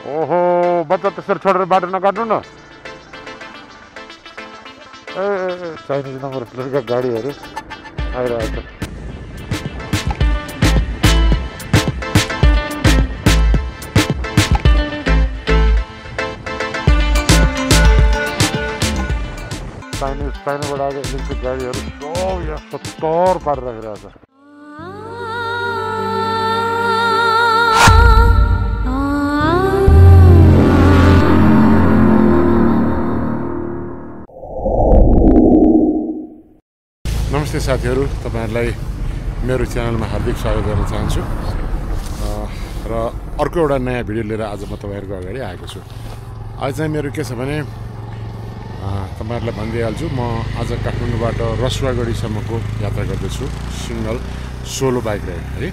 ओहो बच्चा त्यसरी छोडेर बाटो नकाट्नु न। ए चाइनिज नम्बर प्लेटका गाडीहरू आइरहेको छ। चाइनाबाट आएको इलेक्ट्रिक गाडीहरू सब यहाँ 70 पारेर राखिरहेको छ। नमस्ते साथीहरू, तपाईहरुलाई मेरो च्यानलमा हार्दिक स्वागत गर्न चाहन्छु र अर्को एउटा नयाँ भिडियो लिएर आज म तपाईहरुको अगाडि आएको छु। आज चाहिँ मेरो के छ भने तपाईहरुलाई भन्दिहाल्छु, म आज काठमाडौँबाट रसुवागढीसम्मको यात्रा गर्दैछु सिंगल सोलो बाइक राइड है।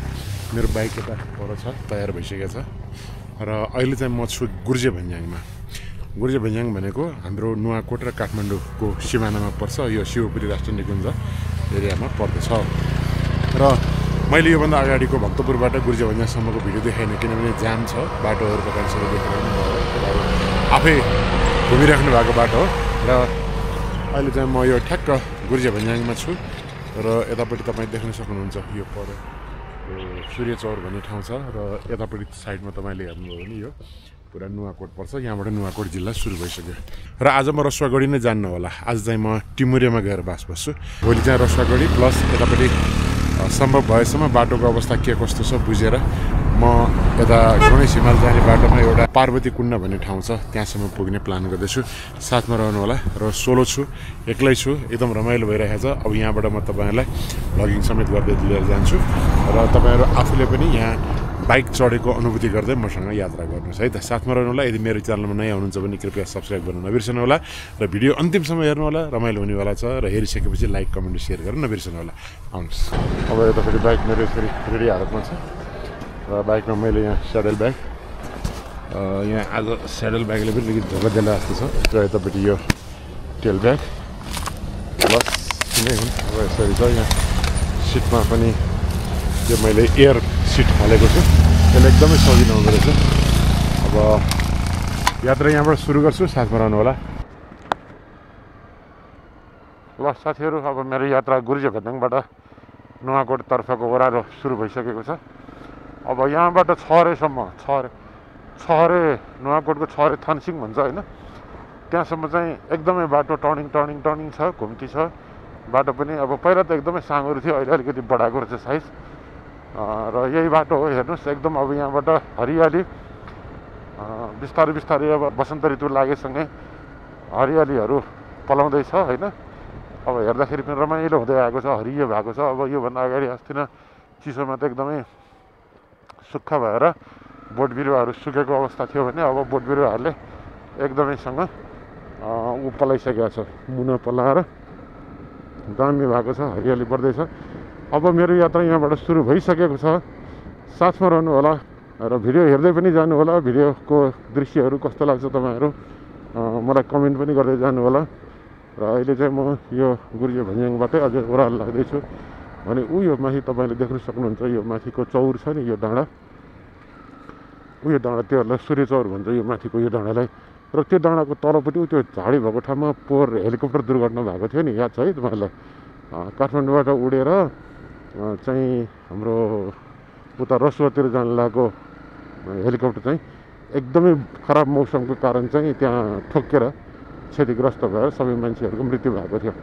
मेरो बाइक यता पर छ, तयार भइसकेको छ र अहिले चाहिँ म छु गुर्जे भन्ज्याङमा। गुर्जे भन्ज्याङ भनेको हाम्रो नुवाकोट र काठमाडौँको सिमानामा पर्छ। यो शिवपुरी राष्ट्रिय निकुञ्ज एरियामा पर्दछ र मैले योभन्दा अगाडिको भक्तपुरबाट गुर्जे भन्ज्याङसम्मको भिडियो देखाइनँ, किनभने जाम छ, बाटोहरू तपाईहरुले देख्नु आफै घुमिराख्नु भएको बाटो हो। र अहिले चाहिँ म यो ठ्याक्क गुर्जे भन्ज्याङमा छु र यतापट्टि तपाईँ देख्न सक्नुहुन्छ यो पर सूर्य चौर भन्ने ठाउँ छ र यतापट्टि साइडमा तपाईँले हेर्नुभयो भने यो पुरा नुवाकोट पर्छ। यहाँबाट नुवाकोट जिल्ला सुरु भइसक्यो र आज म रसुवागढी नै जान्न होला। आज चाहिँ म टिमुरेमा गएर बास बस्छु। भोलि चाहिँ रसुवागढी प्लस यतापट्टि सम्भव भएसम्म बाटोको अवस्था के कस्तो छ बुझेर म यता गणेश हिमाल जाने बाटोमा एउटा पार्वती कुण्ड भन्ने ठाउँ छ, त्यहाँसम्म पुग्ने प्लान गर्दैछु। साथमा रहनु होला र सोलो छु, एक्लै छु, एकदम रमाइलो भइरहेको छ। अब यहाँबाट म तपाईँहरूलाई भ्लगिङ समेत गर्दै लिएर जान्छु र तपाईँहरू आफूले पनि यहाँ बाइक चढेको अनुभूति गर्दै मसँग यात्रा गर्नुहोस् है त। साथमा रहनु होला। यदि मेरो च्यानलमा नयाँ हुनुहुन्छ भने कृपया सब्सक्राइब गर्नु नबिर्सनु होला र भिडियो अन्तिमसम्म हेर्नु होला, रमाइलो हुनेवाला छ र हेरिसकेपछि लाइक कमेन्ट सेयर गर्न नबिर्सनु होला। आउनुहोस्। अब यता फेरि बाइक मेरो यसरी रेडी हालतमा छ र बाइकमा मैले यहाँ स्याडल ब्याग, यहाँ आज स्याडल ब्यागले पनि अलिकति धोका दिला जस्तो छ र यतापट्टि यो टेल ब्याग प्लस कुनै हुन् अब यसरी छ। यहाँ सिटमा पनि यो मैले एयर सिट हालेको छु, त्यसले एकदमै सजिलो हुँदो रहेछ। अब यात्रा यहाँबाट सुरु गर्छु, साथमा रहनु होला। ल साथीहरू, अब मेरो यात्रा गुर्जे भन्ज्याङबाट नुवाकोटतर्फको ओह्रालो सुरु भइसकेको छ। अब यहाँबाट छहरेसम्म, छहरे नुवाकोटको छहरे थानसिङ भन्छ होइन, त्यहाँसम्म चाहिँ एकदमै बाटो टर्निङ छ, घुम्ती छ बाटो पनि। अब पहिला त एकदमै साँगुरो थियो, अहिले अलिकति बढाएको रहेछ साइज र यही बाटो हो हेर्नुहोस्। एकदम अब यहाँबाट हरियाली बिस्तारै अब बसन्त ऋतु लागेसँगै हरियालीहरू पलाउँदैछ होइन। अब हेर्दाखेरि पनि रमाइलो हुँदै आएको छ, हरियो भएको छ। अब योभन्दा अगाडि अस्ति न चिसोमा त एकदमै सुक्खा भएर बोट बिरुवाहरू सुकेको अवस्था थियो भने अब बोट बिरुवाहरूले एकदमैसँग पलाइसकेको छ, मुना पलाएर दामी भएको छ, हरियाली बढ्दैछ। अब मेरो यात्रा यहाँबाट सुरु भइसकेको छ, साथमा रहनु होला र भिडियो हेर्दै पनि जानु होला। भिडियोको दृश्यहरू कस्तो लाग्छ तपाईँहरू मलाई कमेन्ट पनि गर्दै जानु होला। र अहिले चाहिँ म यो गुर्जे भन्ज्याङबाटै अझै ओह्रालो लाग्दैछु भने यो माथि तपाईँले देख्न सक्नुहुन्छ, यो माथिको चौर छ नि, यो डाँडा त्योहरूलाई सूर्य चौर भन्छ यो माथिको यो डाँडालाई। र त्यो डाँडाको तलपट्टि त्यो झाडी भएको ठाउँमा हेलिकप्टर दुर्घटना भएको थियो नि, याद छ है तपाईँहरूलाई? काठमाडौँबाट उडेर चाहिँ हाम्रो उता रसुवातिर जान लागेको हेलिकप्टर चाहिँ एकदमै खराब मौसमको कारण चाहिँ त्यहाँ ठोक्केर क्षतिग्रस्त भएर सबै मान्छेहरूको मृत्यु भएको थियो।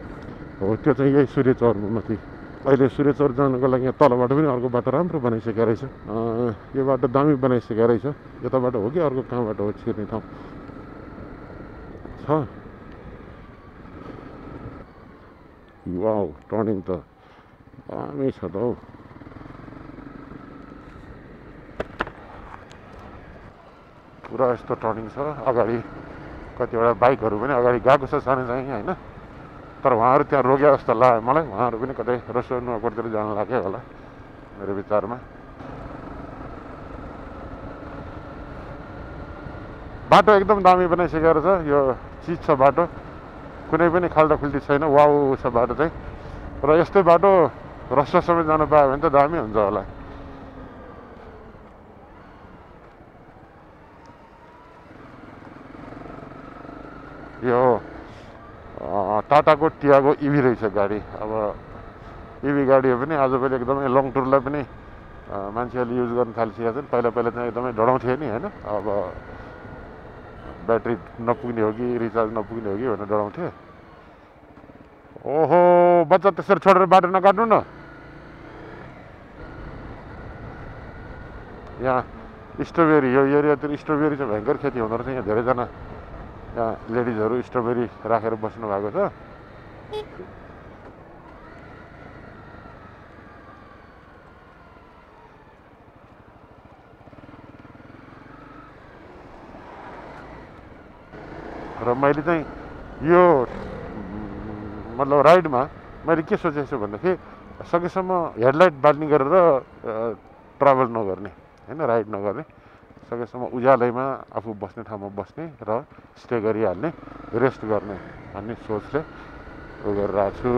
हो त्यो चाहिँ यही सूर्य चौरमा माथि। अहिले सूर्य चौर जानको लागि यहाँ तलबाट पनि अर्को बाटो राम्रो बनाइसकेको रहेछ। यो बाटो दामी बनाइसकेको रहेछ। यताबाट हो कि अर्को कहाँबाट हो छिर्ने ठाउँ छ? वाउ, टर्निङ त दामी छ त हौ। पुरा यस्तो टर्निङ छ। अगाडि कतिवटा बाइकहरू पनि अगाडि गएको छ सानो चाहिँ होइन, तर उहाँहरू त्यहाँ रोके जस्तो लाग्यो मलाई। उहाँहरू पनि कतै रसुवा नुवाकोटतिर जान लाग्यो होला मेरो विचारमा। बाटो एकदम दामी बनाइसकेको छ, यो चिज छ बाटो, कुनै पनि खाल्डाखुल्टी छैन, वाउ छ बाटो चाहिँ। र यस्तै बाटो रसुवासम्म जानु पायो भने त दामी हुन्छ होला। यो टाटाको टियागो इभी रहेछ गाडी। अब इभी गाडीहरू पनि आजभोलि एकदमै लङ टुरलाई पनि मान्छेहरूले युज गर्न थालिसकेका छन्। पहिला पहिला चाहिँ एकदमै डराउँथे नि होइन, अब ब्याट्री नपुग्ने हो कि रिचार्ज नपुग्ने हो कि भनेर डराउँथे। ओहो बच्चा त्यसरी छोडेर बाटो नकाट्नु न। यहाँ स्ट्रबेरी, यो एरियातिर स्ट्रबेरी चाहिँ भयङ्कर खेती हुँदो रहेछ। यहाँ धेरैजना यहाँ लेडिजहरू स्ट्रबेरी राखेर बस्नु भएको छ। र मैले चाहिँ यो मतलब राइडमा मैले के सोचेको छु भन्दाखेरि सकेसम्म हेडलाइट बाल्ने गरेर ट्राभल नगर्ने होइन, राइड नगर्ने, सकेसम्म उज्यालैमा आफू बस्ने ठाउँमा बस्ने र स्टे गरिहाल्ने, रेस्ट गर्ने भन्ने सोचले उ गरिरहेको छु।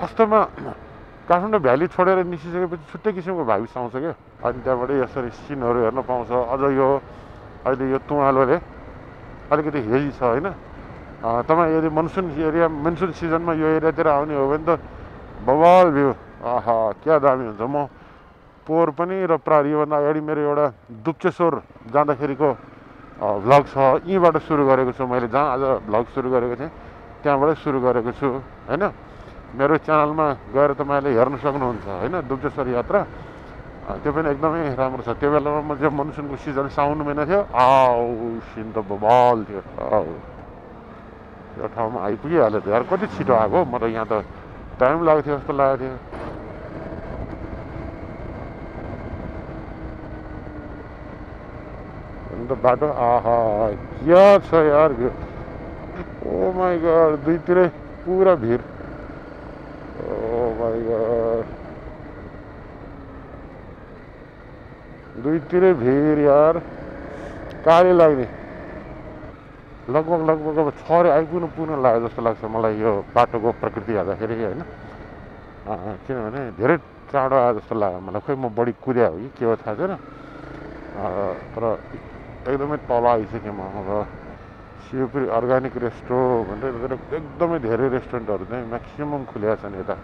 वास्तवमा काठमाडौँ भ्याली छोडेर निस्किसकेपछि छुट्टै किसिमको भाइब्स आउँछ क्या। अनि त्यहाँबाट यसरी सिनहरू हेर्न पाउँछ। अझ यो अहिले यो तुवालोले अलिकति हेजी छ होइन। तपाईँ यदि मनसुन सिजनमा यो एरियातिर आउने हो भने त बवाल भ्यू, आहा क्या दामी हुन्छ। म पोहोर पनि र प्रार योभन्दा अगाडि मेरो एउटा दुप्चेश्वर जाँदाखेरिको भ्लग छ, यहीँबाट सुरु गरेको छु मैले। जहाँ आज भ्लग सुरु गरेको थिएँ त्यहाँबाटै सुरु गरेको छु होइन। मेरो च्यानलमा गएर तपाईँले हेर्न सक्नुहुन्छ होइन, दुप्चेश्वर यात्रा। त्यो पनि एकदमै राम्रो छ। त्यो बेलामा म चाहिँ मनसुनको सिजन साउन महिना थियो, सिन त बवाल थियो। यो ठाउँमा आइपुगिहाल्यो त यार, कति छिटो आएको। म त यहाँ त टाइम लाग्थ्यो जस्तो लागेको थियो। अन्त बाटो आहा क्या छ यार, ओ माई गड, दुईतिरै पुरा भिड। ओ माई गड, दुईतिरै भिड यार, काले लाग्ने। लगभग अब 6 आइपुग्नु लाग्यो जस्तो लाग्छ मलाई यो बाटोको प्रकृति हेर्दाखेरि होइन। किनभने धेरै चाँडो आयो जस्तो लाग्यो मलाई। खोइ म बढी कुद्या हो कि के हो थाहा छैन, तर एकदमै तल आइसकेँ म। अब शिवपुरी अर्ग्यानिक रेस्टो भनेर एकदमै धेरै रेस्टुरेन्टहरू चाहिँ म्याक्सिमम् खुलेका छन् यता।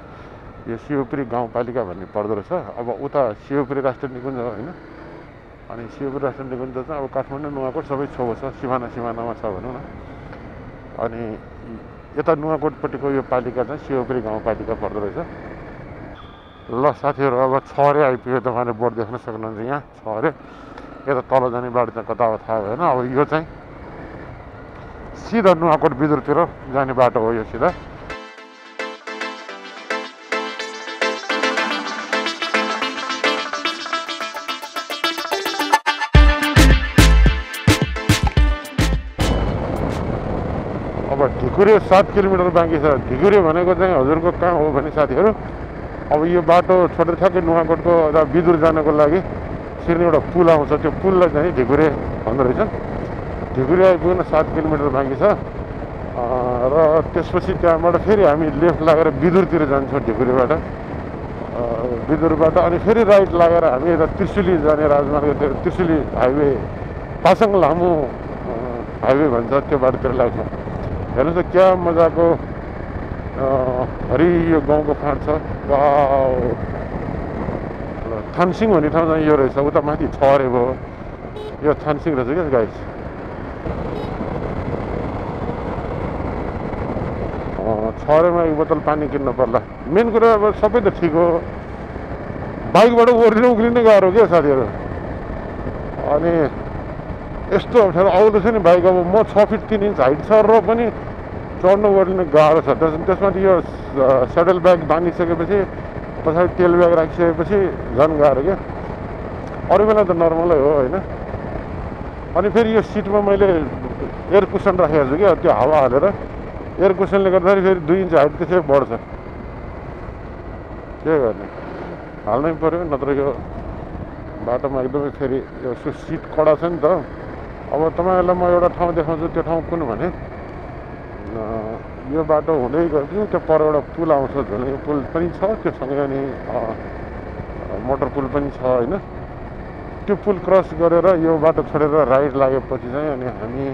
यो शिवपुरी गाउँपालिका भन्ने पर्दो रहेछ। अब उता शिवपुरी राष्ट्रिय निकुञ्ज होइन, अनि शिवपुरी राष्ट्रिय निकुञ्ज चाहिँ अब काठमाडौँ नुवाकोट सबै छेउ छ, सिमानामा छ भनौँ न। अनि यता नुवाकोटपट्टिको यो पालिका चाहिँ शिवपुरी गाउँपालिका पर्दो रहेछ। ल साथीहरू, अब 6 आइपुग्यो। तपाईँले बोर्ड देख्न सक्नुहुन्छ यहाँ 6। यता तल जाने बाटो चाहिँ कता हो थाहा भएन। अब यो चाहिँ सिधा नुवाकोट बिजुरतिर जाने बाटो हो यो सिधा। अब ढिकुरे 7 किलोमिटर बाँकी छ। ढिकुरे भनेको चाहिँ हजुरको कहाँ हो भने साथीहरू, अब यो बाटो छोडेर ठ्याक्कै नुवाकोटको बिजुर जानको लागि सिर्ने एउटा पुल आउँछ, त्यो पुललाई चाहिँ ढिकुरे भन्दो रहेछ। ढिकुरे आइपुग्न 7 किलोमिटर बाँकी छ। र त्यसपछि त्यहाँबाट फेरि हामी लेफ्ट लागेर बिजुरतिर जान्छौँ ढिकुरेबाट, बिजुरबाट अनि फेरि राइट लागेर हामी यता त्रिशुली जाने राजमार्गतिर, त्रिशुली हाइवे, पासाङ लामो हाइवे भन्छ, त्यो बाटोतिर लाग्छ। हेर्नुहोस् त क्या मजाको हरियो गाउँको फाँट छ। थानसिङ भन्ने ठाउँ चाहिँ यो रहेछ, उता माथि 6 भयो, यो थानसिङ रहेछ क्या गाइस। छरेमा 1 बोतल पानी किन्न पर्ला। मेन कुरा अब सबै त ठिक हो, बाइकबाट उक्लिनै गाह्रो क्या साथीहरू। अनि यस्तो अप्ठ्यारो आउँदैछ नि बाइक। अब म 6 फिट 3 इन्च हाइट छ र पनि चढ्नु ओर्लिन गाह्रो छ। त्यसमा यो सेडल ब्याग बाँधिसकेपछि, पछाडि तेल ब्याग राखिसकेपछि झन् गाह्रो क्या। अरू बेला त नर्मलै हो होइन। अनि फेरि यो सिटमा मैले एयर कुसन राखेको छु क्या, त्यो हावा हालेर एयर कुसनले गर्दाखेरि फेरि 2 इन्च हाइट त्यसै बढ्छ। के गर्ने, हाल्नै पऱ्यो, नत्र यो बाटोमा एकदमै फेरि यो सिट कडा छ नि त। अब तपाईँहरूलाई म एउटा ठाउँ देखाउँछु, त्यो ठाउँ कुन भने यो बाटो हुँदै गयो त्यो पर एउटा पुल आउँछ झन् यो पुल पनि छ त्योसँगै अनि मोटर पुल पनि छ होइन त्यो पुल क्रस गरेर यो बाटो छोडेर राइट लागेपछि चाहिँ अनि हामी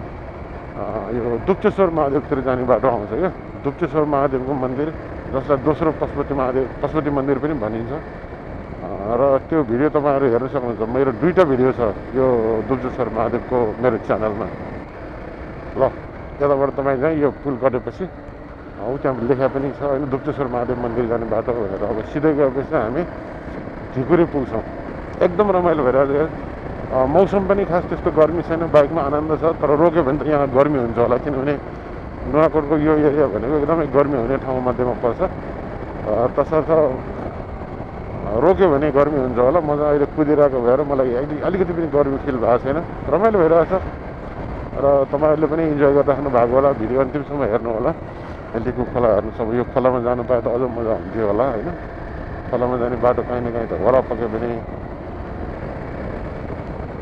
यो दुप्चेश्वर महादेवतिर जाने बाटो आउँछ क्या दुप्चेश्वर महादेवको मन्दिर जसलाई दोस्रो पशुपति मन्दिर पनि भनिन्छ र त्यो भिडियो तपाईँहरू हेर्न सक्नुहुन्छ मेरो 2टा भिडियो छ यो दुप्चेश्वर महादेवको मेरो च्यानलमा ल त्यताबाट तपाईँ चाहिँ यो पुल कटेपछि त्यहाँ लेखा पनि छ होइन दुप्चेश्वर महादेव मन्दिर जाने बाटो भनेर अब सिधै गएपछि हामी ढिकुरी पुग्छौँ एकदम रमाइलो भइरहेको छ मौसम पनि खास त्यस्तो गर्मी छैन बाइकमा आनन्द छ तर रोक्यो भने त यहाँ गर्मी हुन्छ होला किनभने नुवाकोटको यो एरिया भनेको एकदमै गर्मी हुने ठाउँ मध्येमा पर्छ तसर्थ रोक्यो भने गर्मी हुन्छ होला म चाहिँ अहिले कुदिरहेको भएर मलाई अलिकति पनि गर्मी फिल भएको छैन रमाइलो भइरहेको छ र तपाईँहरूले पनि इन्जोय गरिराख्नु भएको होला भिडियो अन्तिमसम्म हेर्नु होला लिखु खोला हेर्नु सब यो खोलामा जानु पाए त अझ मजा हुन्थ्यो होला होइन खोलामा जाने बाटो काहीँ न काहीँ त होला पक्यो भने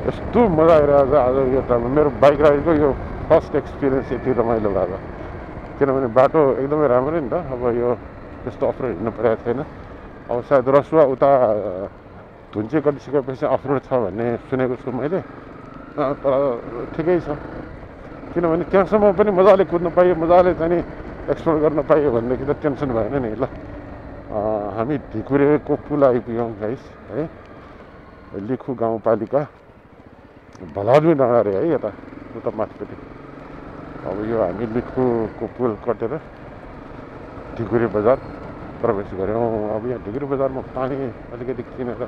यस्तो मजा आइरहेको छ आज यो टाइममा मेरो बाइक राइडको यो फर्स्ट एक्सपिरियन्स यति रमाइलो भएको किनभने बाटो एकदमै राम्रो नि त अब यो त्यस्तो अफरोड हिँड्नु परेको छैन अब सायद रसुवा उता धुन्चे कटिसकेपछि अफरोड छ भन्ने सुनेको छु मैले तर ठिकै छ किनभने त्यहाँसम्म पनि मजाले कुद्न पाइयो मजाले चाहिँ एक्सप्लोर गर्न पाइयो भनेदेखि त टेन्सन भएन नि ल हामी ढिकुरेको पुल आइपुग्यौँ गाइस है लिखु गाउँपालिका भलादमी डाँडा रे है यता उता माथिपट्टि अब यो हामी लिखुको पुल कटेर ढिकुरे बजार प्रवेश गऱ्यौँ अब यहाँ ढिकुरे बजारमा पानी अलिकति किनेर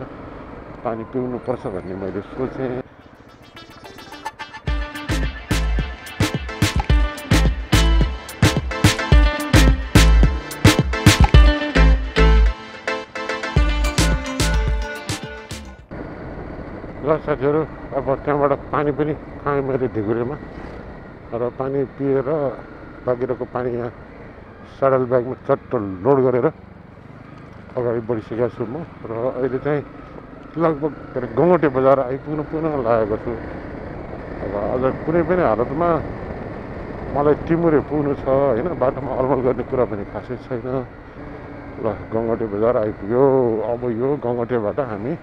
पानी पिउनुपर्छ भन्ने मैले सोचेँ ल साथीहरू अब त्यहाँबाट पानी पनि खाएँ मैले ढिकुरेमा र पानी पिएर बाँकीको पानी यहाँ साडल ब्यागमा चट्ट लोड गरेर अगाडि बढिसकेको छु म र अहिले चाहिँ लगभग गौँटे बजार आइपुग्न लागेको छु अब अझ कुनै पनि हालतमा मलाई टिमुरे पुग्नु छ होइन बाटोमा अलमल गर्ने कुरा पनि खासै छैन ल गौँटे बजार आइपुग्यो अब यो गौँटेबाट हामी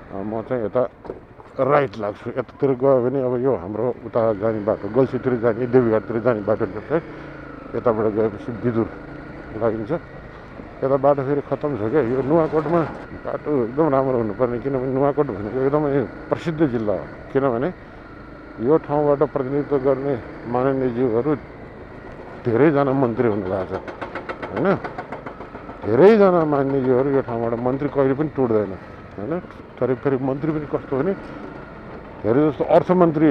म चाहिँ यता राइट लाग्छु यतातिर गयो भने अब यो हाम्रो उता जाने बाटो गल्सीतिर जाने देवीघाटतिर जाने बाटो साइड यताबाट गएपछि बिदुर लागिन्छ यता बाटो फेरि खत्तम छ क्या यो नुवाकोटमा बाटो एकदम राम्रो हुनुपर्ने किनभने नुवाकोट भनेको एकदमै प्रसिद्ध जिल्ला हो किनभने यो ठाउँबाट प्रतिनिधित्व गर्ने माननीयज्यूहरू धेरैजना मन्त्री हुनुभएको छ होइन धेरैजना माननीयज्यूहरू यो ठाउँबाट मन्त्री कहिले पनि टुट्दैन होइन तर फेरि मन्त्री पनि कस्तो भने धेरै जस्तो अर्थमन्त्री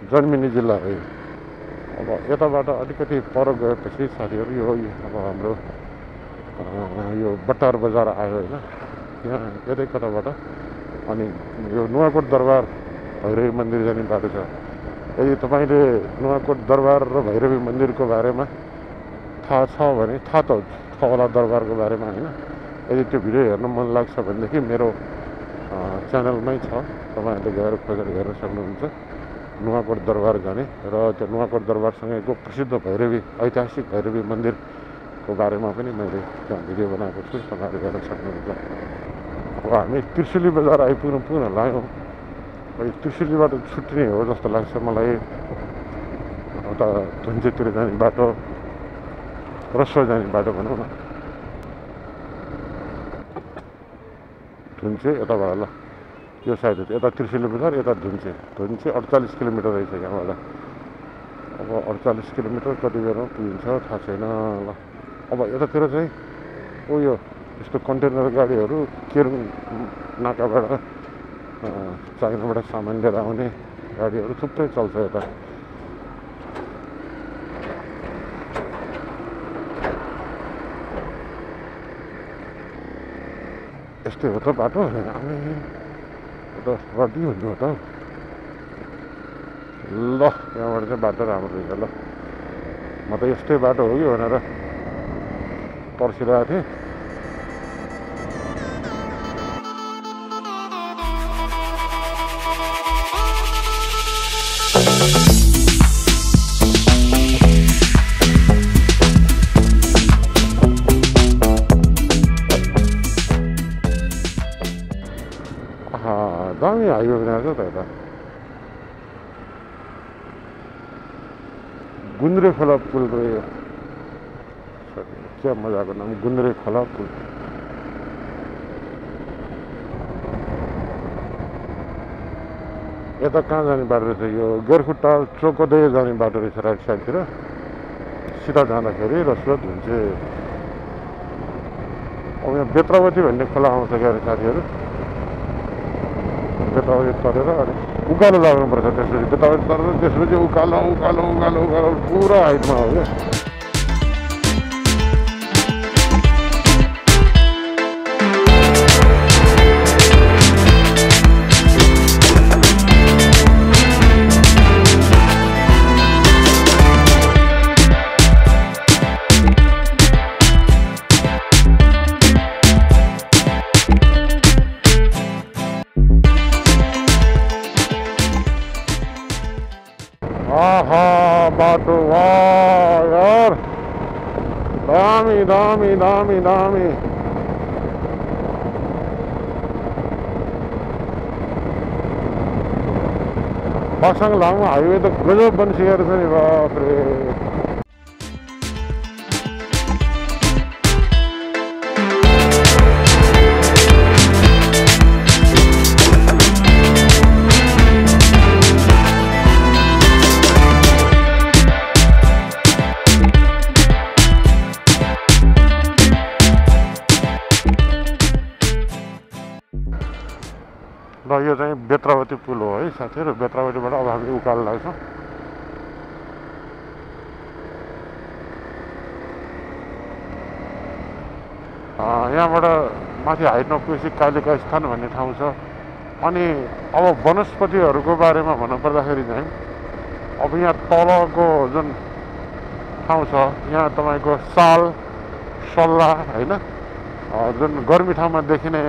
जन्मिने जिल्ला हो अब यताबाट अलिकति पर गएपछि साथीहरू यो अब हाम्रो यो बट्टार बजार आयो होइन यहाँ यतै कताबाट अनि यो नुवाकोट दरबार भैरवी मन्दिर जाने बाटो छ यदि तपाईँले नुवाकोट दरबार र भैरवी मन्दिरको बारेमा थाहा छ भने थाहा त छ होला दरबारको बारेमा होइन यदि त्यो भिडियो हेर्न मन लाग्छ भनेदेखि मेरो च्यानलमै छ तपाईँहरूले गएर खोजेर हेर्न सक्नुहुन्छ नुवाकोट दरबार जाने र त्यो नुवाकोट दरबारसँगैको प्रसिद्ध भैरवी ऐतिहासिक भैरवी मन्दिरको बारेमा पनि मैले त्यहाँ भिडियो बनाएको छु तपाईँहरूले हेर्न सक्नुहुन्छ अब हामी त्रिशुली बजार पुग्न लाग्यौँ त्रिशुलीबाट छुट्टिने हो जस्तो लाग्छ मलाई उता धुन्चेतिर जाने बाटो रसुवा जाने बाटो भनौँ न धुन्चे यताबाट ल यो साइड यता त्रिशुली बजार यता धुन्चे 48 किलोमिटर रहेछ यहाँबाट अब 48 किलोमिटर कति बेरमा पुगिन्छ थाहा छैन ल अब यतातिर चाहिँ यो यस्तो कन्टेनर गाडीहरू केरुङ नाकाबाट चाइनाबाट सामान लिएर आउने गाडीहरू थुप्रै चल्छ यता यस्तै हो त बाटो हामी रड्डी हुनु हो त ल यहाँबाट चाहिँ बाटो राम्रो रहेछ ल म त यस्तै बाटो हो कि भनेर पर्सिरहेको थिएँ दामी हाइवे बनाएको छ त यता गुन्द्रे खोला पुल रह्यो क्या मजाको नाम गुन्द्रे खोला पुल यता कहाँ जाने बाटो रहेछ यो गेरखुट्टा चोकोदै जाने बाटो रहेछ राइट साइडतिर सिधा जाँदाखेरि र सुरत हुन्छ अब यहाँ बेत्रावती भन्ने खोला आउँछ क्या अरे साथीहरू बेत्रावती तरेर अनि उकालो लाग्नुपर्छ त्यसपछि बेत्रावती तरेर त्यसपछि उकालो उकालो उकालो उकालो पुरा हाइटमा हो क्या बाटो वाह यार दामी दामी दामी दामी पाक्साङ लामो हाइवे त गजब बनिसकेको रहेछ नि बाफ्रे र यो चाहिँ बेत्रावती पुल हो है साथीहरू बेत्रावतीबाट अब हामी उकालो लाग्छौँ यहाँबाट माथि हाइटमा पुगेपछि कालिका स्थान भन्ने ठाउँ छ अनि अब वनस्पतिहरूको बारेमा भन्नुपर्दाखेरि चाहिँ अब यहाँ तलको जुन ठाउँ छ यहाँ तपाईँको साल सल्ला होइन जुन गर्मी ठाउँमा देखिने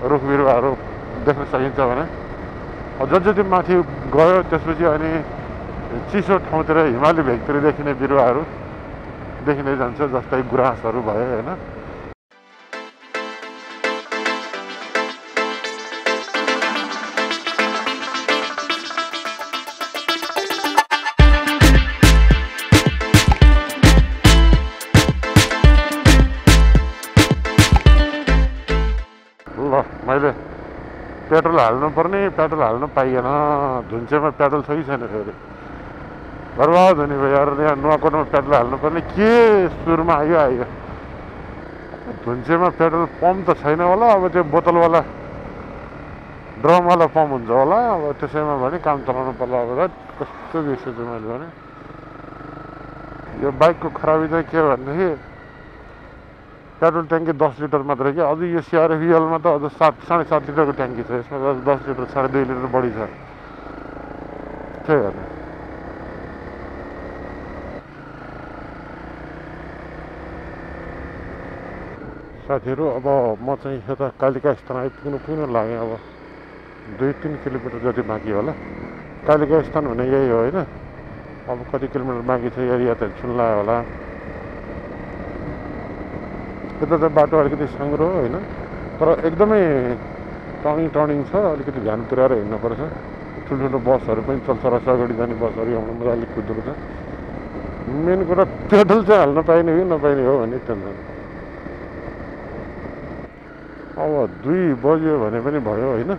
रुख बिरुवाहरू देख्न सकिन्छ भने जति माथि गयो त्यसपछि अनि चिसो ठाउँतिर हिमाली भेगतिर देखिने बिरुवाहरू देखिँदै जान्छ जस्तै गुराँसहरू भयो होइन ल मैले पेट्रोल हाल्नुपर्ने पेट्रोल हाल्नु पाइएन धुन्चेमा पेट्रोल छ कि छैन फेरि बर्बाद हुने भयो यार यहाँ नुवाकोटमा पेट्रोल हाल्नुपर्ने के सुरुमा आयो धुन्चेमा पेट्रोल पम्प त छैन होला अब त्यो बोतलवाला ड्रमवाला पम्प हुन्छ होला अब त्यसैमा भने काम चलाउनु पर्ला अब कस्तो बिर्सेछु मैले भने यो बाइकको खराबी चाहिँ के भनेदेखि पेट्रोल ट्याङ्की 10 लिटर मात्रै क्या अझ यो सिआरएफएलमा त अझ 7.5 लिटरको ट्याङ्की छ यसमा त 10 लिटर 2.5 लिटर बढी छ त्यही हेर्नु साथीहरू अब म चाहिँ यता कालिका स्थान आइपुग्नु लागेँ अब 2-3 किलोमिटर जति बाँकी होला कालिका स्थान भने यही हो होइन अब कति किलोमिटर बाँकी छ एरिया त छुन लाग्यो होला यता चाहिँ बाटो अलिकति साङ्ग्रो होइन तर एकदमै टर्निङ छ अलिकति ध्यान पुर्याएर हिँड्नुपर्छ ठुल्ठुलो बसहरू पनि चल्छ रस अगाडि जाने बसहरू यहाँ मजाले कुद्दो रहेछ मेन कुरा पेट्रोल चाहिँ हाल्न पाइने हो नपाइने हो भन्ने टेन्सन अब 2 बज्यो भने पनि भयो होइन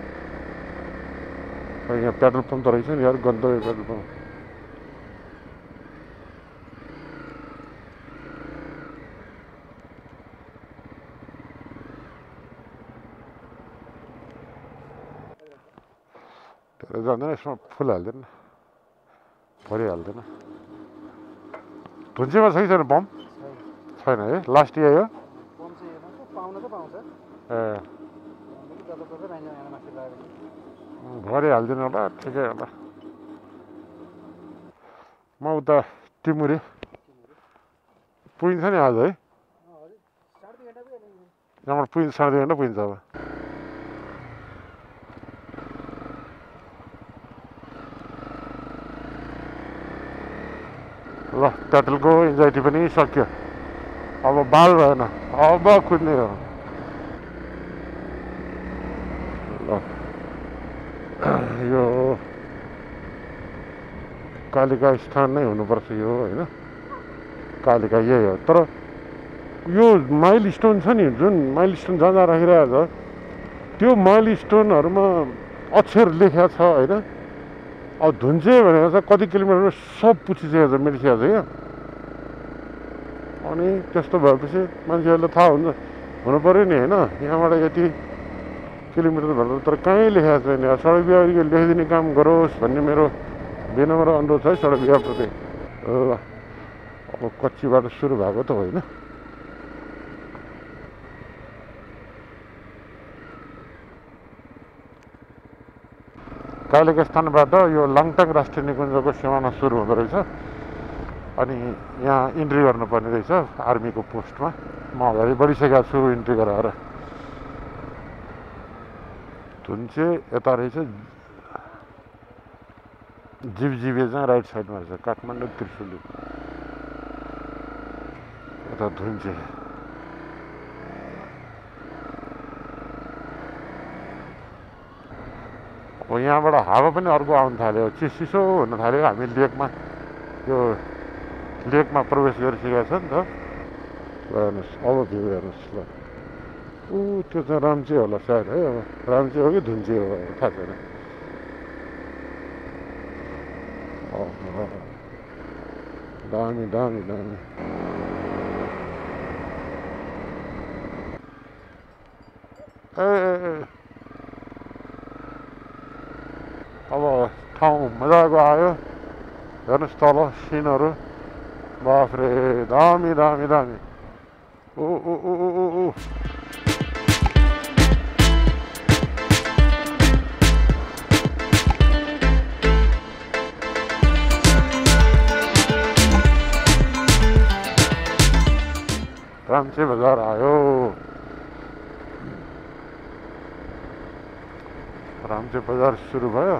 यहाँ पेट्रोल पम्प त रहेछ नि यार गन्तव्य पेट्रोल पम्प जाँदैन यसमा फुल हाल्दैन भरिहाल्दैन धुन्चेमा छ कि छैन पम्प छैन है लास्ट यही हो ए भरिहाल्दिनँ होला ठिकै होला म उता टिमुरे पुगिन्छ नि आज है यहाँबाट पुगिन्छ 2.5 घन्टा पुगिन्छ अब ल पेट्रोलको एन्जाइटी पनि सक्यो अब बाल भएन अब कुद्ने हो ल यो कालिका स्थान नै हुनुपर्छ यो होइन, कालिका यही हो। तर यो माइल स्टोन छ नि, जुन माइल स्टोन जहाँ जहाँ राखिरहेको छ त्यो माइल स्टोनहरूमा अक्षर लेखेको छ होइन। अब धुन्चे भनेको चाहिँ कति किलोमिटर सब पुछिसकेको छ, मेटिसकेको छ क्या। अनि त्यस्तो भएपछि मान्छेहरूलाई थाहा हुन्छ हुनु पऱ्यो नि होइन, यहाँबाट यति किलोमिटर भनेर। तर कहीँ लेखेको छैन। सडक व्यवहारको लेखिदिने काम गरोस् भन्ने मेरो विनम्र अनुरोध छ है सडक व्यवहारप्रति। अब कच्ची बाटो सुरु भएको त होइन। कालिका स्थानबाट यो लाङटाङ राष्ट्रिय निकुञ्जको सिमाना सुरु हुँदो रहेछ। अनि यहाँ इन्ट्री गर्नुपर्ने रहेछ आर्मीको पोस्टमा। म अगाडि बढिसकेको छु इन्ट्री गराएर। धुन्चे यता रहेछ, जीवजीवे चाहिँ राइट साइडमा रहेछ, काठमाडौँ त्रिशुली यता धुन्चे। अब यहाँबाट हावा पनि अर्को आउनु थाल्यो, चिसो हुन थाल्यो। हामी लेकमा यो लेकमा प्रवेश गरिसकेका छ नि त। हेर्नुहोस् अब भ्यू हेर्नुहोस् ल। त्यो चाहिँ राम्चे होला सायद है। अब राम्चे हो कि धुन्चे हो थाहा छैन। दामी दामी दामी। अब ठाउँ मजाको आयो। हेर्नुहोस् तल सिनहरू, बाफ्रे दामी दामी दामी। ओ ओ ओ ओ ओ राम्चे बजार आयो। राम्चे बजार सुरु भयो।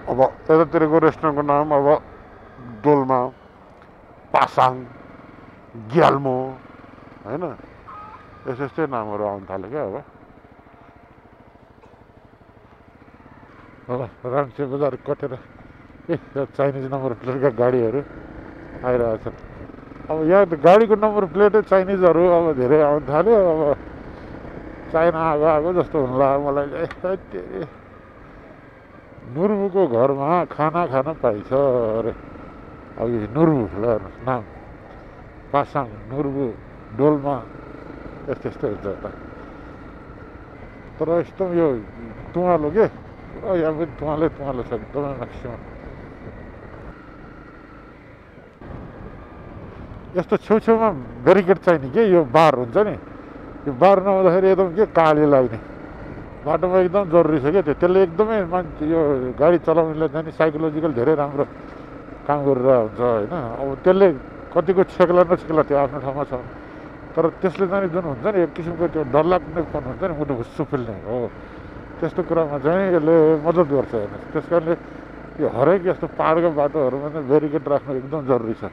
अब यतातिरको रेस्टुरेन्टको नाम अब डोल्मा, पासाङ, ग्याल्मो होइन, यस्तै नामहरू आउनु थाल्यो क्या। अब राम्चे बजार कटेर चाइनिज नम्बर प्लेटका गाडीहरू आइरहेछन्। अब यहाँ त गाडीको नम्बर प्लेटै चाइनिजहरू अब धेरै आउनु थाल्यो। अब चाइना आएको जस्तो हुन लाग्यो मलाई। नुर्बुको घरमा खाना खान पाइन्छ अरे। अब यो नुर्बु ल हेर्नुहोस् नाम, पासाङ, नुर्बु, डोल्मा यस्तै हुन्छ त। तर यस्तो यो तुवालो के यहाँ पनि तुवालो छ एकदमै म्याक्सिमम। यस्तो छेउछेउमा ब्यारिकेड चाहिने के, यो बार हुन्छ नि, यो बार नहुँदाखेरि एकदम के काली लाग्ने बाटोमा एकदम जरुरी छ क्या त्यो। त्यसले एकदमै मान्छे यो गाडी चलाउनेलाई चाहिँ साइकोलोजिकल धेरै राम्रो काम गरिरहेको हुन्छ होइन। अब त्यसले कतिको छेक्ला नछेक्ला त्यो आफ्नो ठाउँमा छ। तर त्यसले चाहिँ जुन हुन्छ नि एक किसिमको त्यो डरलाग्नेपन हुन्छ नि, मुटु हुस्सु फुल्ने हो, त्यस्तो कुरामा चाहिँ यसले मद्दत गर्छ हेर्नुहोस्। त्यस कारणले यो हरेक यस्तो पाहाडको बाटोहरूमा चाहिँ ब्यारिकेड राख्नु एकदम जरुरी छ।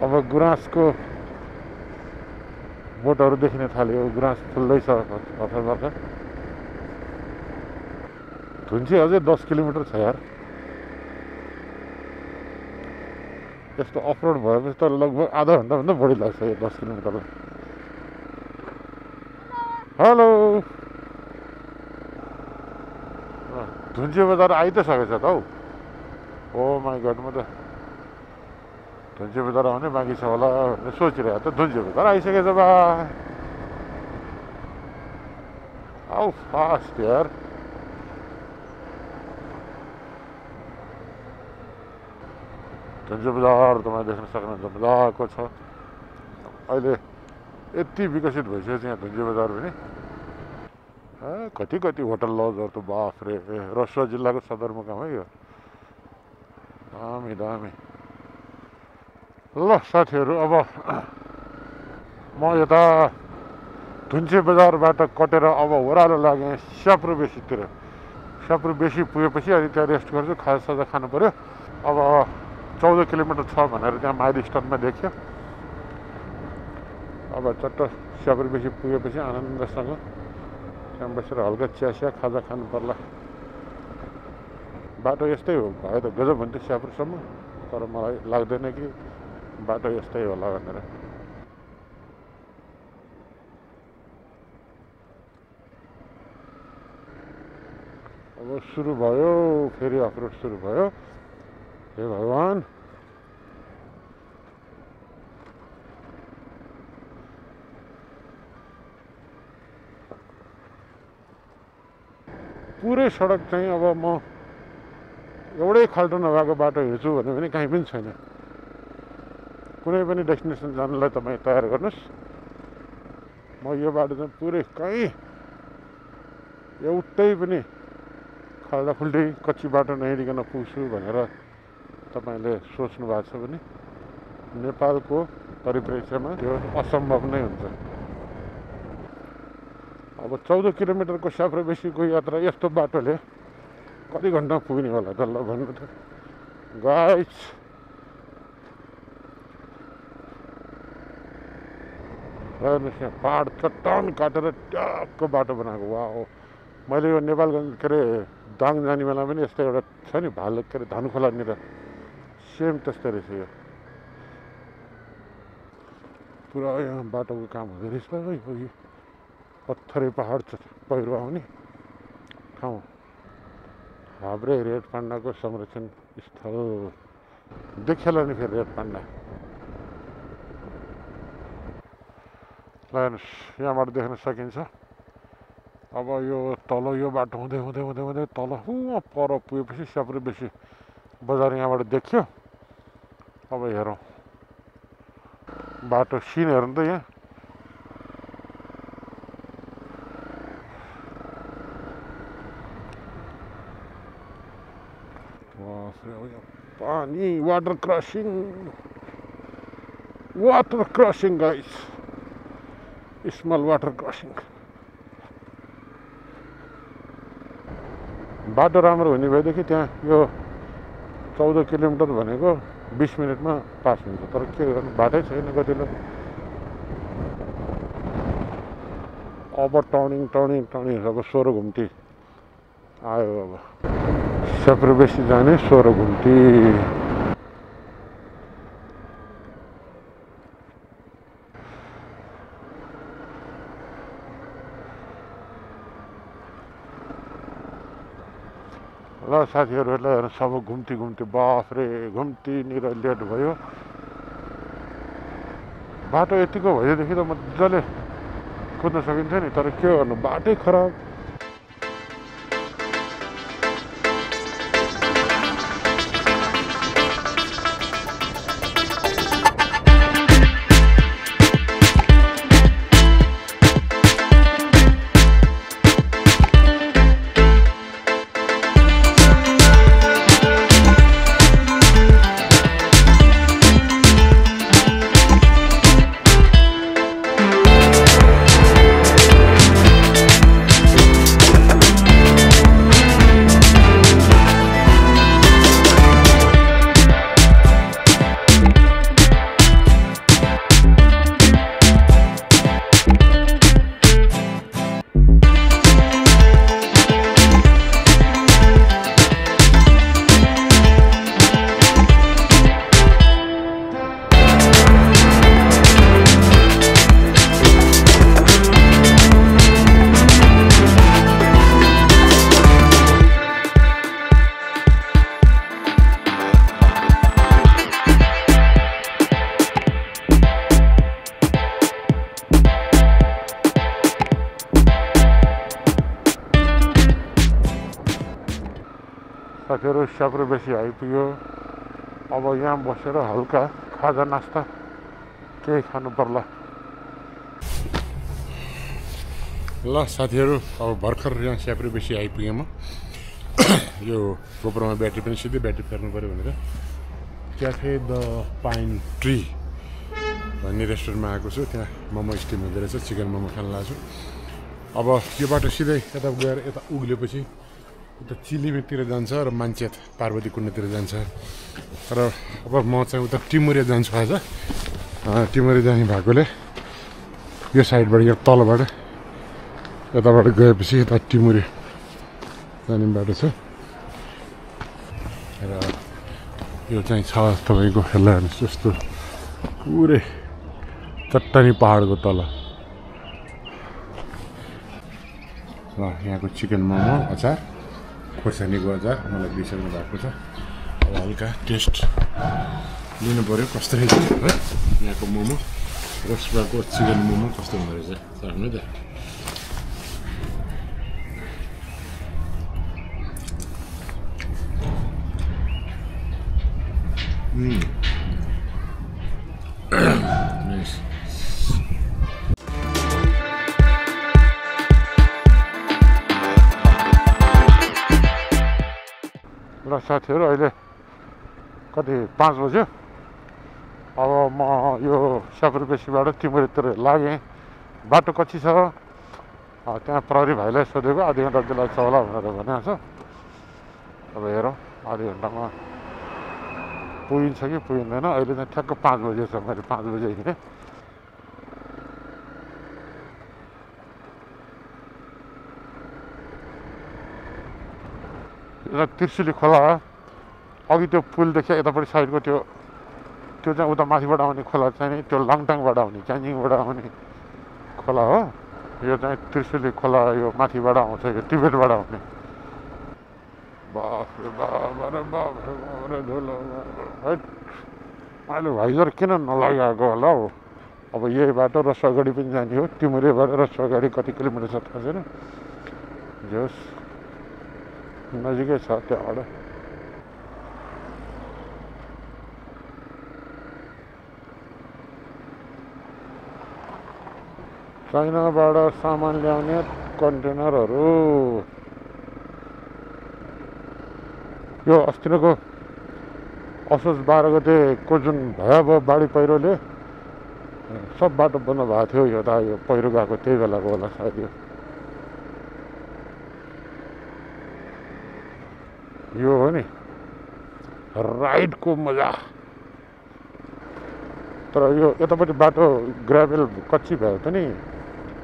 अब गुराँसको बोटहरू देखिन थाल्यो, गुराँस फुल्दैछ भर्खर भर्खर। धुन्चे अझै 10 किलोमिटर छ यार। यस्तो अफरोड भएपछि त लगभग आधा घन्टाभन्दा बढी लाग्छ यो 10 किलोमिटरलाई। हेलो, धुन्चे बजार आइ त सकेछ त हौ। ओ माई गड, म त धुन्चे बजार आउने बाँकी छ होला भनेर सोचिरहेको त। धुन्चे बजार आइसकेछ बा। आउ फास्ट यार। धुन्चे बजार तपाईँ देख्न सक्नुहुन्छ मजाको छ। अहिले यति विकसित भइसकेको छ यहाँ धुन्चे बजार पनि। कति कति होटल लजहरू त बाफ्रे। रसुवा जिल्लाको सदरमुकाम है यो। दामी दामी। ल साथीहरू, अब म यता धुन्चे बजारबाट कटेर अब ओह्रालो लागेँ स्याप्रो बेसीतिर। स्याप्रो बेसी पुगेपछि अनि त्यहाँ रेस्ट गर्छु, खाजासाजा खानु पऱ्यो। अब 14 किलोमिटर छ भनेर त्यहाँ माइल स्टोनमा देख्यो। अब चट्ट स्याफ्रेबेसी पुगेपछि आनन्दसँग त्यहाँ बसेर हल्का चिया खाजा खानु पर्ला। बाटो यस्तै हो भयो त गजब भन्थ्यो स्याफ्रेसम्म, तर मलाई लाग्दैन कि बाटो यस्तै होला भनेर। अब सुरु भयो फेरि अफरोड सुरु भयो। हे भगवान्, पुरै सडक चाहिँ अब म एउटै खाल्टो नभएको बाटो हिँड्छु भन्यो भने कहीँ पनि छैन। कुनै पनि डेस्टिनेसन जानलाई तपाईँ तयार गर्नुहोस्, म यो बाटो चाहिँ पुरै कहीँ एउटै पनि खाल्डाखुल्टी कच्ची बाटो नहिँडिकन पुग्छु भनेर तपाईँले सोच्नु भएको छ भने नेपालको परिप्रेक्ष्यमा त्यो असम्भव नै हुन्छ। अब 14 किलोमिटरको स्याफ्रेबेसीको यात्रा यस्तो बाटोले कति घन्टा पुग्ने होला त? ल भन्नु त गाइस। हेर्नुहोस् यहाँ पाहाड चट्टान काटेर ट्याक्क बाटो बनाएको। वा हो, मैले यो नेपालगञ्ज के अरे दाङ जाने बेला पनि यस्तो एउटा छ नि भालु के अरे धानुखोलानिर, सेम त्यस्तै रहेछ यो। पुरा यहाँ बाटोको काम हुँदो रहेछ। यो पत्थरे पहाड पहिरो आउने ठाउँ हाब्रे रेड पाण्डाको संरक्षण स्थल देखेला नि फेरि रेड पाण्डा। ल हेर्नुहोस् यहाँबाट देख्न सकिन्छ। अब यो तल यो बाटो हुँदै हुँदै हुँदै हुँदै तल पर पुगेपछि स्याफ्रेबेसी बजार यहाँबाट देखियो। अब हेरौँ बाटो सिन हेर्नु त यहाँ। पानी water crossing guys, small water crossing. बाटो राम्रो हुने भएदेखि त्यहाँ यो 14 किलोमिटर भनेको 20 मिनटमा पास हुन्छ। तर के गर्नु, बाटै छैन कतिले। अब टर्निङ अब 16 घुम्ती आयो। अब स्याफ्रेबेसी जाने 16 घुम्ती। ल साथीहरूलाई हेर सब घुम्ती बाफ्रे घुम्तीनिर लेट भयो। बाटो यतिको भएदेखि त मजाले कुद्न सकिन्थ्यो नि, तर के गर्नु बाटै खराब। साथीहरू स्याफ्रेबेसी आइपुग्यो। अब यहाँ बसेर हल्का खाजा नास्ता केही खानु पर्ला। ल साथीहरू अब भर्खर यहाँ स्याफ्रेबेसी आइपुगेँ म। यो गोप्रोमा ब्याट्री पनि सिधै ब्याट्री फेर्नु पऱ्यो भनेर क्याफे द पाइन ट्री भन्ने रेस्टुरेन्टमा आएको छु। त्यहाँ मोमो स्टिम हुँदो रहेछ, चिकन मोमो खान लाग्छु। अब यो बाटो सिधै यता गएर यता उक्लेपछि उता चिलिमेतिर जान्छ र मान्छे पार्वती कुण्डतिर जान्छ। र अब म चाहिँ उता टिमुरे जान्छु आज। टिमुरे जाने भएकोले यो साइडबाट यो तलबाट यताबाट गएपछि यता टिमुरे जाने बाटो छ र यो चाहिँ छ तपाईँको हेर्ला हेर्नुहोस् जस्तो पुरै चट्टानी पहाडको तल ल यहाँको चिकन मोमो अचार खोर्सानीको अचार मलाई दिइसक्नु भएको छ अब हल्का टेस्ट लिनु पऱ्यो कस्तो रहेछ है यहाँको मोमो रसबाको चिकन मोमो कस्तो हुँदो रहेछ हेर्नु त Nice. ल साथीहरू अहिले कति 5 बज्यो अब म यो स्यापुरपेसीबाट टिमुरेतिर लागेँ बाटो कच्ची छ त्यहाँ प्रहरी भाइलाई सोधेको आधी घन्टा जति लाग्छ होला भनेर भनेको छ अब हेरौँ आधी घन्टामा पुगिन्छ कि पुगिँदैन अहिले चाहिँ ठ्याक्क 5 बजे छ मैले 5 बजे हिँडेँ त्रिशुली खोला अघि त्यो पुल देखियो यतापट्टि साइडको त्यो चाहिँ उता माथिबाट आउने खोला चाहिँ नि त्यो लाङटाङबाट आउने च्याङ्जिङबाट आउने खोला हो यो चाहिँ त्रिशुली खोला यो माथिबाट आउँछ यो टिबेटबाट आउने बाफ रे बाफ रे धुलो अहिले भाइजर किन नलगाएको होला हौ अब यही बाटो रसुवागढी पनि जाने हो टिमुरेबाट रसुवागढी कति किलोमिटर छ थाहा छैन जोस् नजिकै छ त्यहाँबाट चाइनाबाट सामान ल्याउने कन्टेनरहरू यो अस्तिको असोज 12 गतेको जुन भयावह बाढी पहिरोले सब बाटो बन्द भएको थियो यो त यो पहिरो गएको त्यही बेलाको होला सायद यो हो नि राइडको मजा तर यो यतापट्टि बाटो ग्राभेल कच्ची भयो पनि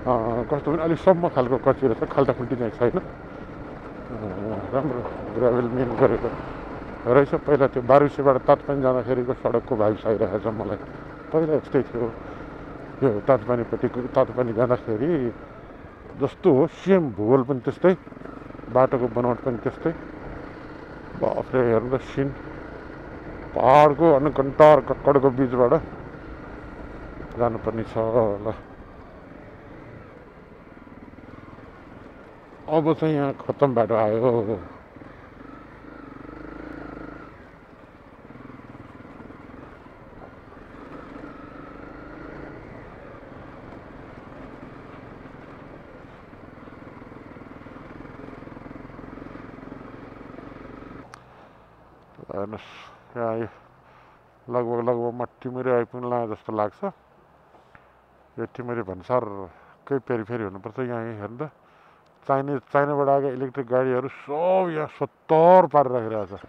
कस्तो पनि अलिक सम्म खालको कच्ची रहेछ खाल्टाखुल्टी चाहिँ छैन राम्रो ग्राभेल मेन गरेको रहेछ पहिला त्यो बारुसेबाट तातपानी जाँदाखेरिको सडकको भाइब्स आइरहेको छ मलाई पहिला यस्तै थियो यो तातपानीपट्टिको तातपानी जाँदाखेरि जस्तो हो सेम भूगोल पनि त्यस्तै बाटोको बनावट पनि त्यस्तै बाफ्रे हेर्नु त सिन पहाडको अनि कन्टार कक्कडको बिचबाट जानुपर्ने छ ल अब चाहिँ यहाँ खत्तम बाटो आयो हेर्नुहोस् यहाँ लगभग म टिमुरे आइपुग्ला जस्तो लाग्छ यो टिमुरे भन्सारकै फेरि हुनुपर्छ यहाँ हेर्नु त चाइनाबाट आएको इलेक्ट्रिक गाडीहरू सब यहाँ 70 पार राखिरहेको छ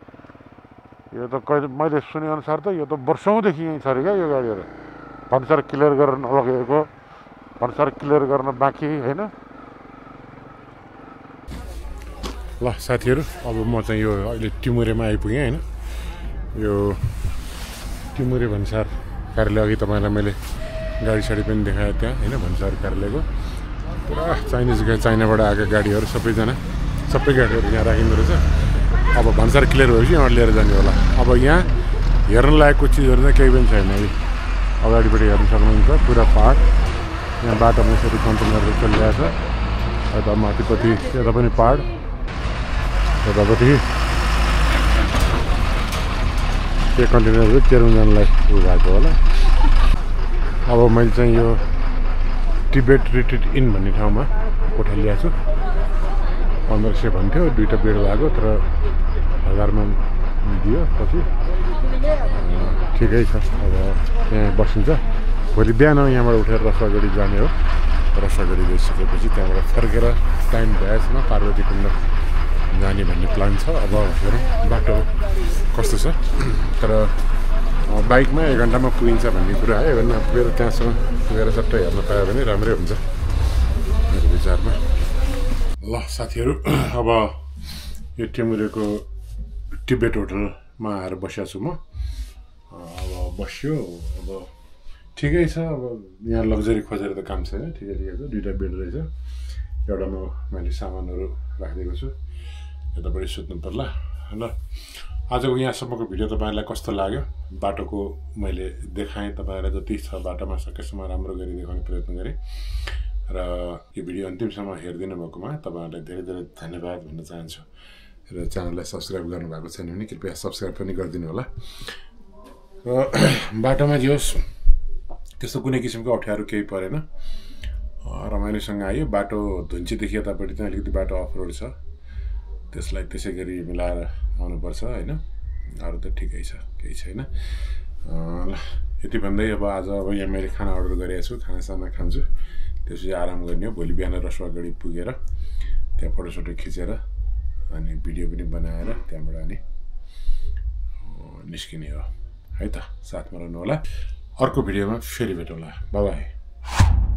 यो त कहिले मैले सुनेअनुसार त यो त वर्षौँदेखि यहीँ छ अरे क्या यो गाडीहरू भन्सार क्लियर गरेर नलगेको भन्सार क्लियर गर्न बाँकी होइन ल साथीहरू अब म चाहिँ यो अहिले टिमुरेमा आइपुगेँ होइन यो टिमुरे भन्सार कार्यालय अघि तपाईँलाई मैले गाडी साडी पनि देखाएँ त्यहाँ होइन भन्सार कार्यालयको पुरा चाइनाबाट आएका गाडीहरू सबै गाडीहरू यहाँ राखिँदो रहेछ अब भन्सार क्लियर भएपछि यहाँ लिएर जाने होला अब यहाँ हेर्न लायकको चिजहरू चाहिँ केही पनि छैन है अगाडिपट्टि हेर्न सक्नुहुन्छ पुरा पहाड यहाँ बाटोमा यसरी कन्टेनरहरू चलिरहेछ यता माथिपट्टि यता पनि पहाड यतापट्टि त्यो कन्टेनरहरू तेह्रौँ जानलाई उयो भएको होला अब मैले चाहिँ यो टिबेट रिट्रिट इन भन्ने ठाउँमा कोठा ल्याएको छु 1500 भन्थ्यो 2टा बेड भएको तर 1000मा दियो पछि ठिकै छ अब यहाँ बसिन्छ भोलि बिहान यहाँबाट उठेर रसुवागढी जाने हो रसुवागढी गइसकेपछि त्यहाँबाट फर्केर टाइम भएसम्म पार्वती कुण्ड जाने भन्ने प्लान छ अब हेरौँ बाटो कस्तो छ तर बाइकमा 1 घन्टामा पुगिन्छ भन्ने कुरा है। हेर्न पुगेर त्यहाँसम्म पुगेर चट्ट हेर्न पायो भने राम्रै हुन्छ मेरो विचारमा। ल साथीहरू, अब यो टेमुरेको टिबेट होटलमा आएर बसिया छु म। अब बस्यो, अब ठिकै छ। अब यहाँ लग्जरी खोजेर त काम छैन, ठिकै छ। 2टा बेड रहेछ, एउटामा मैले सामानहरू राखिदिएको छु, यतापट्टि सुत्नु पर्ला। ल आजको यहाँसम्मको भिडियो तपाईँहरूलाई कस्तो लाग्यो? बाटोको मैले देखाएँ, तपाईँहरूलाई जति छ बाटोमा सकेसम्म राम्रो गरी देखाउने प्रयत्न गरेँ। र यो भिडियो अन्तिमसम्म हेरिदिनु भएकोमा तपाईँहरूलाई धेरै धेरै धन्यवाद भन्न चाहन्छु। र च्यानललाई सब्सक्राइब गर्नुभएको छैन भने कृपया सब्सक्राइब पनि गरिदिनु होला। र बाटोमा जे होस् त्यस्तो कुनै किसिमको अप्ठ्यारो केही परेन, रमाइलोसँग आयो। बाटो धुन्चीदेखि यतापट्टि चाहिँ अलिकति बाटो अफरोड छ, त्यसलाई त्यसै गरी मिलाएर आउनुपर्छ होइन। अरू त ठिकै छ, केही छैन। ल यति भन्दै अब यहाँ मैले खाना अर्डर गरेको छु, खानासाना खान्छु, त्यसपछि आराम गर्ने हो। भोलि बिहान रसुवागढी पुगेर त्यहाँ फोटोसोटो खिचेर अनि भिडियो पनि बनाएर त्यहाँबाट अनि निस्किने हो है त। साथमा रहनु होला। अर्को भिडियोमा फेरि भेटौँला। By by.